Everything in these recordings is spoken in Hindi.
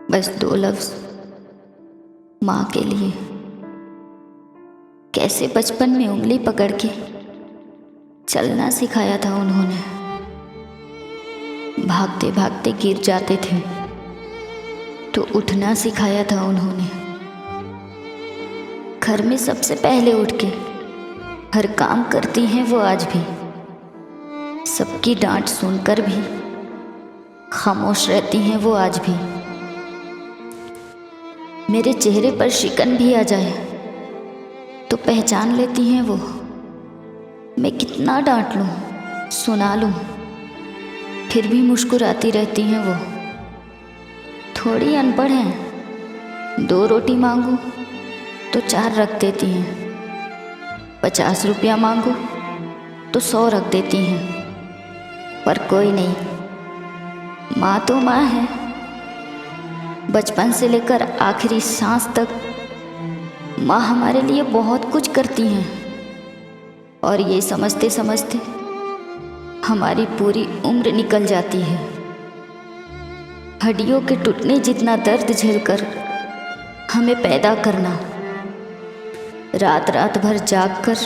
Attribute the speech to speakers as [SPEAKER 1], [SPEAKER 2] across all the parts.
[SPEAKER 1] बस 2 लफ्ज़ माँ के लिए। कैसे बचपन में उंगली पकड़ के चलना सिखाया था उन्होंने। भागते भागते गिर जाते थे तो उठना सिखाया था उन्होंने। घर में सबसे पहले उठ के हर काम करती हैं वो आज भी। सबकी डांट सुनकर भी खामोश रहती हैं वो आज भी। मेरे चेहरे पर शिकन भी आ जाए तो पहचान लेती हैं वो। मैं कितना डांट लूँ, सुना लूँ, फिर भी मुस्कुराती रहती हैं वो। थोड़ी अनपढ़ हैं, 2 रोटी मांगूं तो 4 रख देती हैं। 50 रुपया मांगूं तो 100 रख देती हैं। पर कोई नहीं, माँ तो माँ है। बचपन से लेकर आखिरी सांस तक माँ हमारे लिए बहुत कुछ करती हैं। और ये समझते समझते हमारी पूरी उम्र निकल जाती है। हड्डियों के टूटने जितना दर्द झेलकर हमें पैदा करना, रात रात भर जागकर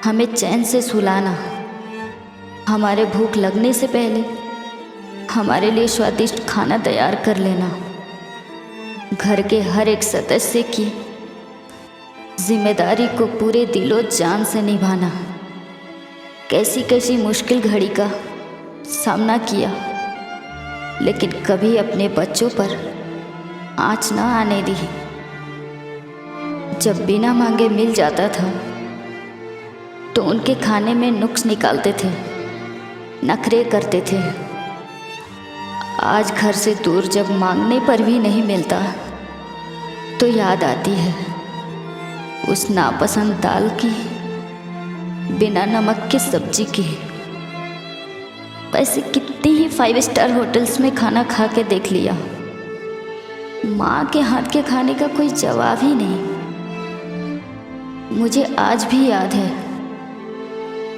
[SPEAKER 1] हमें चैन से सुलाना, हमारे भूख लगने से पहले हमारे लिए स्वादिष्ट खाना तैयार कर लेना, घर के हर एक सदस्य की जिम्मेदारी को पूरे दिलो जान से निभाना, कैसी कैसी मुश्किल घड़ी का सामना किया, लेकिन कभी अपने बच्चों पर आँच न आने दी। जब बिना मांगे मिल जाता था तो उनके खाने में नुक्स निकालते थे, नखरे करते थे। आज घर से दूर जब मांगने पर भी नहीं मिलता तो याद आती है उस नापसंद दाल की, बिना नमक की सब्जी की। वैसे कितनी ही 5 स्टार होटल्स में खाना खा के देख लिया, माँ के हाथ के खाने का कोई जवाब ही नहीं। मुझे आज भी याद है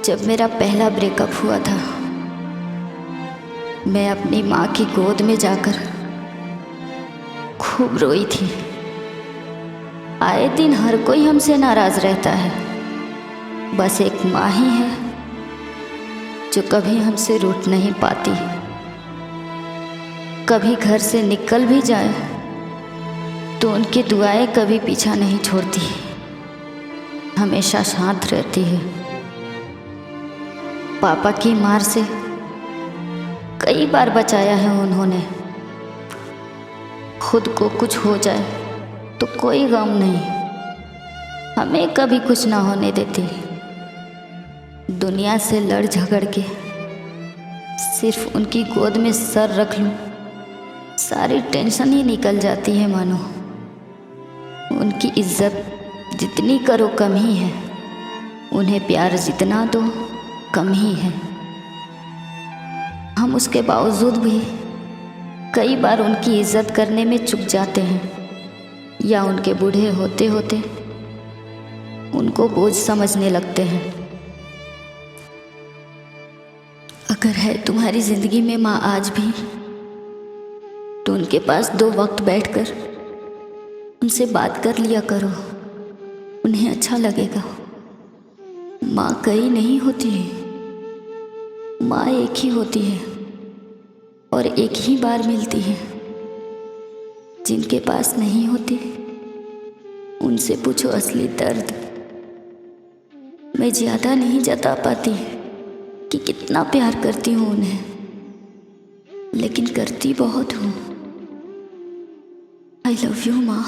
[SPEAKER 1] जब मेरा पहला ब्रेकअप हुआ था। मैं अपनी माँ की गोद में जाकर खूब रोई थी। आए दिन हर कोई हमसे नाराज़ रहता है, बस एक माँ ही है जो कभी हमसे रूठ नहीं पाती। कभी घर से निकल भी जाए तो उनकी दुआएं कभी पीछा नहीं छोड़ती, हमेशा शांत रहती है। पापा की मार से कई बार बचाया है उन्होंने। खुद को कुछ हो जाए तो कोई गम नहीं, हमें कभी कुछ ना होने देती। दुनिया से लड़ झगड़ के सिर्फ उनकी गोद में सर रख लूं, सारी टेंशन ही निकल जाती है मानो। उनकी इज्जत जितनी करो कम ही है, उन्हें प्यार जितना दो कम ही है। हम उसके बावजूद भी कई बार उनकी इज्जत करने में चूक जाते हैं, या उनके बूढ़े होते होते उनको बोझ समझने लगते हैं। अगर है तुम्हारी ज़िंदगी में माँ आज भी, तो उनके पास 2 वक्त बैठकर उनसे बात कर लिया करो, उन्हें अच्छा लगेगा। माँ कई नहीं होती है, माँ एक ही होती है और एक ही बार मिलती है। जिनके पास नहीं होती उनसे पूछो असली दर्द। मैं ज़्यादा नहीं जता पाती कि कितना प्यार करती हूँ उन्हें, लेकिन करती बहुत हूँ। आई लव यू माँ।